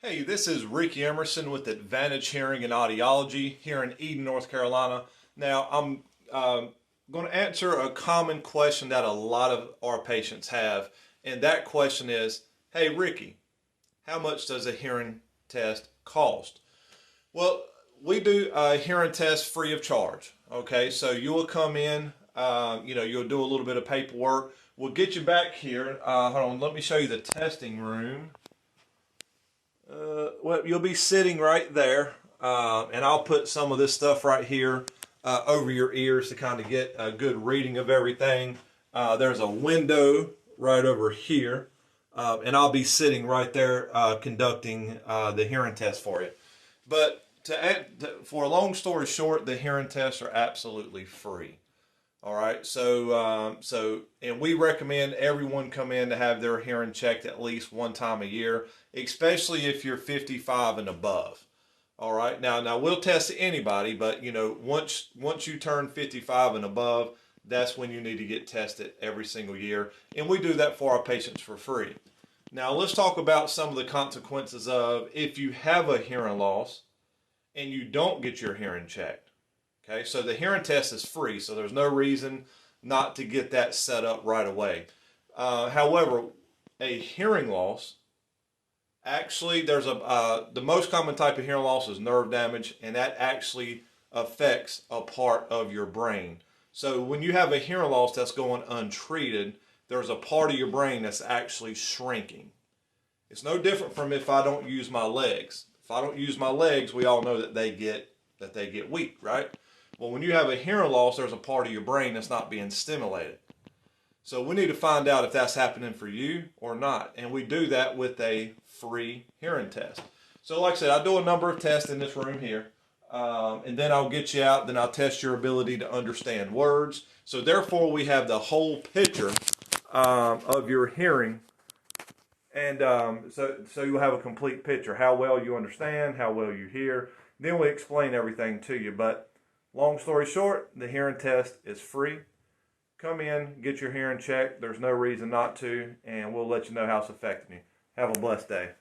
Hey, this is Ricky Emerson with Advantage Hearing and Audiology here in Eden, North Carolina. Now, I'm going to answer a common question that a lot of our patients have, and that question is, hey, Ricky, how much does a hearing test cost? Well, we do a hearing test free of charge. Okay, so you will come in, you'll do a little bit of paperwork. We'll get you back here. Hold on, let me show you the testing room. Well, you'll be sitting right there, and I'll put some of this stuff right here over your ears to kind of get a good reading of everything. There's a window right over here, and I'll be sitting right there conducting the hearing test for you. But for a long story short, the hearing tests are absolutely free. All right, and we recommend everyone come in to have their hearing checked at least one time a year, especially if you're 55 and above. All right, now we'll test anybody, but once you turn 55 and above, that's when you need to get tested every single year, and we do that for our patients for free. Now let's talk about some of the consequences of if you have a hearing loss and you don't get your hearing checked. Okay, so the hearing test is free, so there's no reason not to get that set up right away. However, a hearing loss, actually, the most common type of hearing loss is nerve damage, and that actually affects a part of your brain. So when you have a hearing loss that's going untreated, there's a part of your brain that's actually shrinking. It's no different from if I don't use my legs. If I don't use my legs, we all know that they get weak, right? Well, when you have a hearing loss, there's a part of your brain that's not being stimulated. So we need to find out if that's happening for you or not. And we do that with a free hearing test. So like I said, I do a number of tests in this room here. And then I'll get you out, then I'll test your ability to understand words. So therefore, we have the whole picture of your hearing. And so you'll have a complete picture, how well you understand, how well you hear. Then we explain everything to you. But long story short, the hearing test is free. Come in, get your hearing checked. There's no reason not to, and we'll let you know how it's affecting you. Have a blessed day.